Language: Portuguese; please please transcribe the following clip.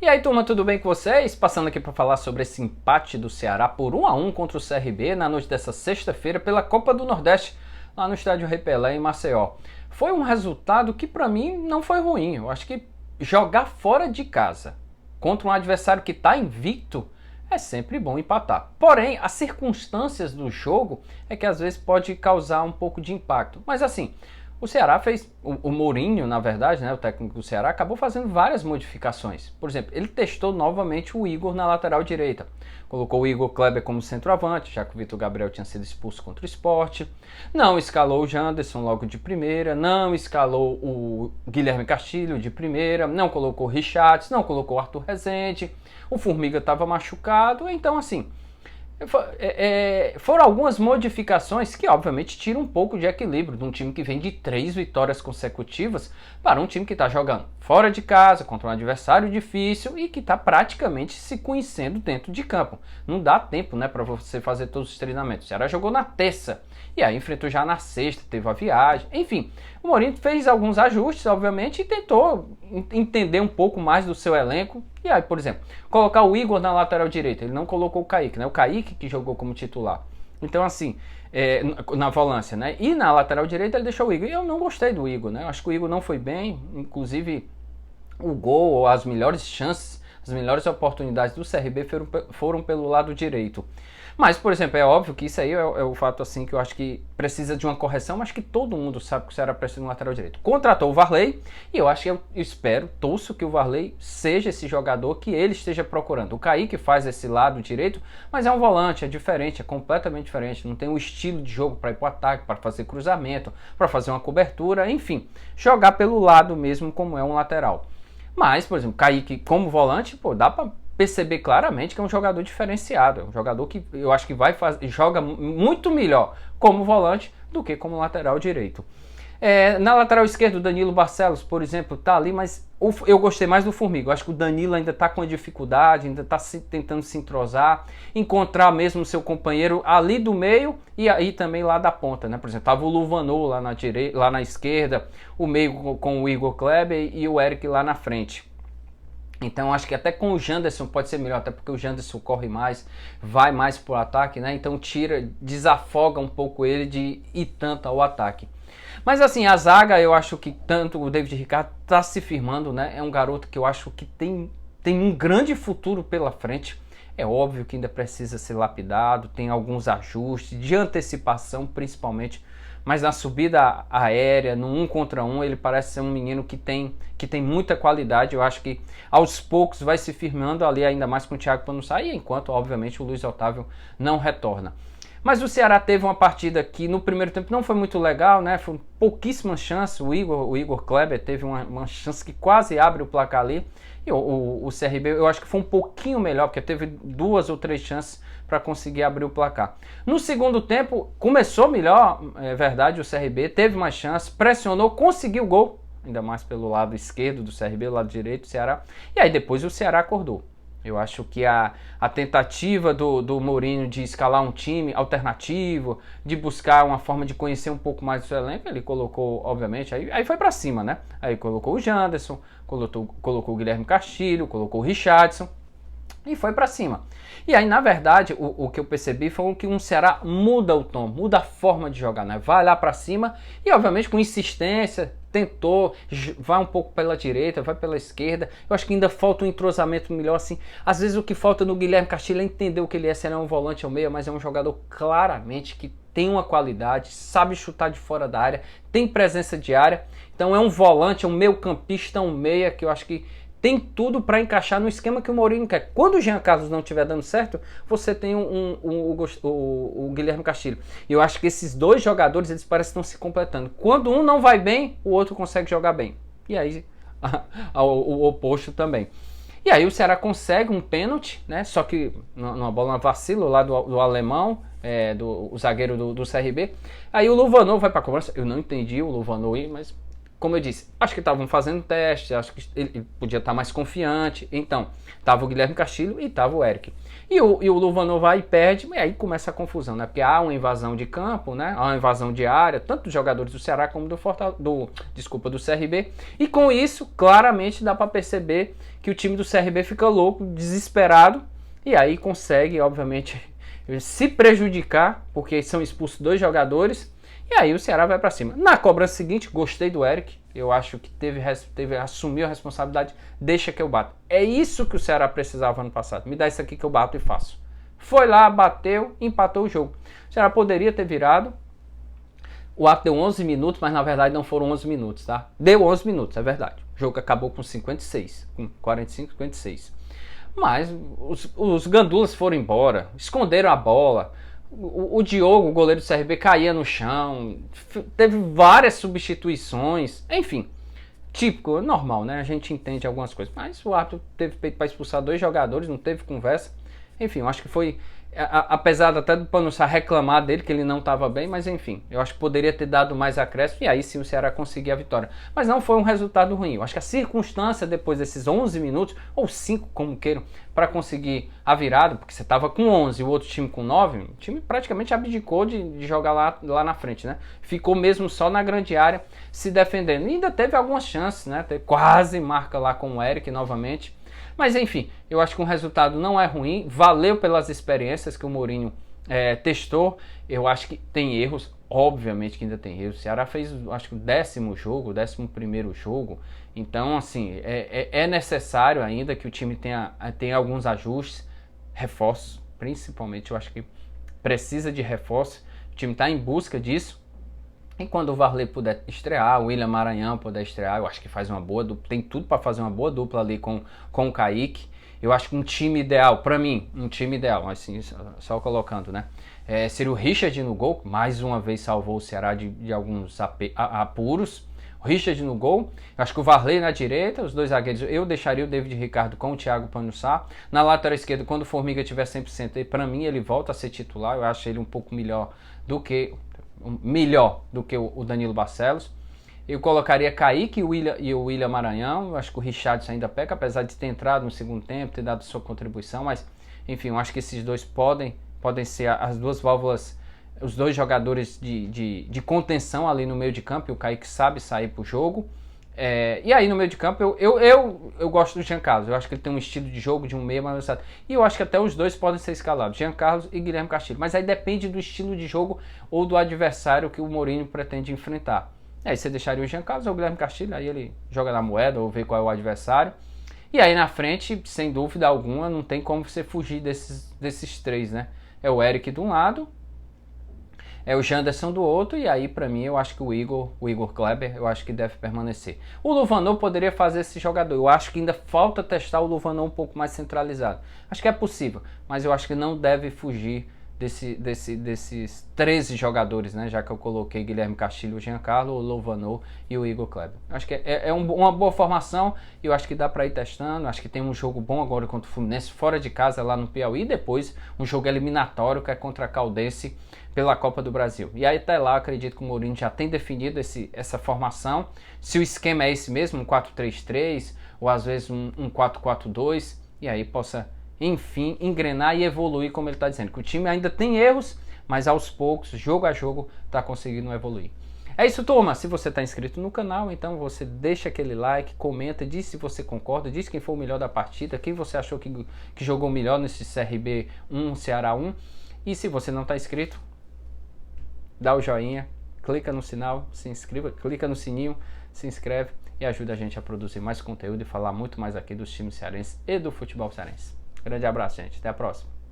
E aí, turma, tudo bem com vocês? Passando aqui para falar sobre esse empate do Ceará por 1-1 contra o CRB na noite dessa sexta-feira pela Copa do Nordeste, lá no estádio Rei Pelé, em Maceió. Foi um resultado que para mim não foi ruim. Eu acho que jogar fora de casa contra um adversário que está invicto é sempre bom empatar. Porém, as circunstâncias do jogo é que às vezes pode causar um pouco de impacto. Mas assim, o Ceará fez, o Mourinho, na verdade, né, o técnico do Ceará, acabou fazendo várias modificações. Por exemplo, ele testou novamente o Igor na lateral direita. Colocou o Igor Kleber como centroavante, já que o Vitor Gabriel tinha sido expulso contra o Sport. Não escalou o Janderson logo de primeira. Não escalou o Guilherme Castilho de primeira. Não colocou o Richards, não colocou o Arthur Rezende. O Formiga estava machucado. Então, assim, foram algumas modificações que obviamente tiram um pouco de equilíbrio de um time que vem de 3 vitórias consecutivas para um time que está jogando fora de casa, contra um adversário difícil e que está praticamente se conhecendo dentro de campo. Não dá tempo, né, para você fazer todos os treinamentos. O Ceará jogou na terça e aí enfrentou já na sexta, teve a viagem. Enfim, o Mourinho fez alguns ajustes, obviamente, e tentou entender um pouco mais do seu elenco. E aí, por exemplo, colocar o Igor na lateral direita. Ele não colocou o Kaique, né? O Kaique que jogou como titular. Então, assim, na volância, né? E na lateral direita ele deixou o Igor. E eu não gostei do Igor, né? Eu acho que o Igor não foi bem. Inclusive, o gol, ou as melhores chances, as melhores oportunidades do CRB foram pelo lado direito. Mas, por exemplo, é óbvio que isso aí é o fato assim que eu acho que precisa de uma correção, mas que todo mundo sabe que o Ceará precisa de um lateral direito. Contratou o Varley e eu acho que eu espero, torço que o Varley seja esse jogador que ele esteja procurando. O Kaique faz esse lado direito, mas é um volante, é diferente, é completamente diferente. Não tem um estilo de jogo para ir para o ataque, para fazer cruzamento, para fazer uma cobertura, enfim, jogar pelo lado mesmo como é um lateral. Mas, por exemplo, Kaique como volante, pô, dá para perceber claramente que é um jogador diferenciado, é um jogador que eu acho que joga muito melhor como volante do que como lateral direito. Na lateral esquerda, o Danilo Barcelos, por exemplo, tá ali, mas eu gostei mais do Formiga. Eu acho que o Danilo ainda tá com uma dificuldade, ainda tá tentando se entrosar, encontrar mesmo o seu companheiro ali do meio e aí também lá da ponta, né? Por exemplo, tava o Luvanor lá na direita, lá na esquerda, o meio com o Igor Kleber e o Eric lá na frente. Então acho que até com o Janderson pode ser melhor, até porque o Janderson corre mais, vai mais pro ataque, né? Então desafoga um pouco ele de ir tanto ao ataque. Mas assim, a zaga eu acho que tanto o David Ricardo está se firmando, né? É um garoto que eu acho que tem um grande futuro pela frente. É óbvio que ainda precisa ser lapidado, tem alguns ajustes de antecipação principalmente, mas na subida aérea, no 1 contra 1, ele parece ser um menino que tem muita qualidade. Eu acho que aos poucos vai se firmando ali, ainda mais com o Thiago Panussá, e enquanto obviamente o Luiz Otávio não retorna. Mas o Ceará teve uma partida que no primeiro tempo não foi muito legal, né? Foi pouquíssimas chances. O Igor Kleber teve uma chance que quase abre o placar ali. E o CRB eu acho que foi um pouquinho melhor, porque teve 2 ou 3 chances para conseguir abrir o placar. No segundo tempo, começou melhor, é verdade, o CRB teve mais chances, pressionou, conseguiu o gol, ainda mais pelo lado esquerdo do CRB, o lado direito do Ceará. E aí depois o Ceará acordou. Eu acho que a tentativa do Mourinho de escalar um time alternativo, de buscar uma forma de conhecer um pouco mais do seu elenco, ele colocou, obviamente, aí foi para cima, né? Aí colocou o Janderson, colocou o Guilherme Castilho, colocou o Richardson e foi para cima. E aí, na verdade, o que eu percebi foi que um Ceará muda o tom, muda a forma de jogar, né? Vai lá para cima e, obviamente, com insistência, tentou, vai um pouco pela direita, vai pela esquerda. Eu acho que ainda falta um entrosamento melhor, assim. Às vezes o que falta no Guilherme Castilho é entender o que ele é, se ele é um volante ou meia, mas é um jogador claramente que tem uma qualidade, sabe chutar de fora da área, tem presença de área. Então é um volante, é um meio campista, um meia que eu acho que tem tudo para encaixar no esquema que o Mourinho quer. Quando o Jean Carlos não estiver dando certo, você tem o Guilherme Castilho. E eu acho que esses dois jogadores, eles parecem que estão se completando. Quando um não vai bem, o outro consegue jogar bem. E aí, o oposto também. E aí o Ceará consegue um pênalti, né? Só que numa bola vacilo lá do alemão, o zagueiro do CRB. Aí o Luvanor vai para a cobrança. Eu não entendi o Luvanor ir, mas como eu disse, acho que estavam fazendo teste, acho que ele podia estar mais confiante. Então, tava o Guilherme Castilho e tava o Eric. E o Luvanor vai e perde, e aí começa a confusão, né? Porque há uma invasão de campo, né? Há uma invasão de área, tanto dos jogadores do Ceará como do CRB. E com isso, claramente dá para perceber que o time do CRB fica louco, desesperado, e aí consegue, obviamente, se prejudicar, porque são expulsos 2 jogadores. E aí o Ceará vai para cima. Na cobrança seguinte, gostei do Eric. Eu acho que assumiu a responsabilidade. Deixa que eu bato. É isso que o Ceará precisava ano passado. Me dá isso aqui que eu bato e faço. Foi lá, bateu, empatou o jogo. O Ceará poderia ter virado. O ato deu 11 minutos, mas na verdade não foram 11 minutos, tá? Deu 11 minutos, é verdade. O jogo acabou com 56, com 45, 56. Mas os gandulas foram embora, esconderam a bola. O Diogo, o goleiro do CRB, caía no chão, teve várias substituições, enfim, típico, normal, né? A gente entende algumas coisas, mas o árbitro teve peito para expulsar 2 jogadores, não teve conversa, enfim, eu acho que foi, apesar até do Panuçá reclamar dele, que ele não estava bem, mas enfim, eu acho que poderia ter dado mais acréscimo e aí sim o Ceará conseguir a vitória. Mas não foi um resultado ruim, eu acho que a circunstância depois desses 11 minutos, ou 5 como queiram, para conseguir a virada, porque você estava com 11 e o outro time com 9, o time praticamente abdicou de jogar lá na frente, né? Ficou mesmo só na grande área se defendendo. E ainda teve algumas chances, né? Quase marca lá com o Eric novamente. Mas enfim, eu acho que o resultado não é ruim, valeu pelas experiências que o Mourinho testou. Eu acho que tem erros, obviamente que ainda tem erros. O Ceará fez, acho que o 10º jogo, o 11º jogo. Então, assim, é necessário ainda que o time tenha alguns ajustes, reforços, principalmente. Eu acho que precisa de reforço. O time está em busca disso. E quando o Varley puder estrear, o William Maranhão puder estrear, eu acho que faz uma boa dupla. Tem tudo para fazer uma boa dupla ali com o Kaique. Eu acho que um time ideal, para mim, um time ideal, assim, só colocando, né? Seria o Richard no gol, mais uma vez salvou o Ceará de alguns apuros. O Richard no gol, eu acho que o Varley na direita, os 2 zagueiros, eu deixaria o David Ricardo com o Thiago Panuçá. Na lateral esquerda, quando o Formiga tiver 100%, para mim ele volta a ser titular, eu acho ele um pouco melhor do que o Danilo Barcelos. Eu colocaria Kaique e o William Maranhão. Eu acho que o Richardson ainda peca, apesar de ter entrado no segundo tempo, ter dado sua contribuição, mas enfim, eu acho que esses dois podem ser as 2 válvulas, os 2 jogadores de contenção ali no meio de campo, e o Kaique sabe sair pro jogo. E aí no meio de campo eu gosto do Jean Carlos. Eu acho que ele tem um estilo de jogo de um meia mais avançado. E eu acho que até os 2 podem ser escalados, Jean Carlos e Guilherme Castilho. Mas aí depende do estilo de jogo ou do adversário que o Mourinho pretende enfrentar. Aí você deixaria o Jean Carlos ou o Guilherme Castilho, aí ele joga na moeda ou vê qual é o adversário. E aí na frente, sem dúvida alguma, não tem como você fugir desses 3, né? É o Eric de um lado, é o Janderson do outro, e aí pra mim eu acho que o Igor Kleber, eu acho que deve permanecer. O Luvanor poderia fazer esse jogador, eu acho que ainda falta testar o Luvanor um pouco mais centralizado. Acho que é possível, mas eu acho que não deve fugir desses 13 jogadores, né? Já que eu coloquei Guilherme Castilho, o Giancarlo, o Luvanor e o Igor Kleber. Acho que uma boa formação e eu acho que dá para ir testando. Acho que tem um jogo bom agora contra o Fluminense, fora de casa lá no Piauí, e depois um jogo eliminatório que é contra a Caldense pela Copa do Brasil. E aí até lá acredito que o Mourinho já tem definido essa formação. Se o esquema é esse mesmo, um 4-3-3 ou às vezes um 4-4-2, e aí possa, enfim, engrenar e evoluir, como ele está dizendo. Que o time ainda tem erros, mas aos poucos, jogo a jogo, está conseguindo evoluir. É isso, turma. Se você está inscrito no canal, então você deixa aquele like, comenta, diz se você concorda, diz quem foi o melhor da partida, quem você achou que jogou melhor nesse CRB 1, Ceará 1. E se você não está inscrito, dá o joinha, clica no sinal, se inscreva, clica no sininho, se inscreve e ajuda a gente a produzir mais conteúdo e falar muito mais aqui dos times cearenses e do futebol cearense. Grande abraço, gente. Até a próxima.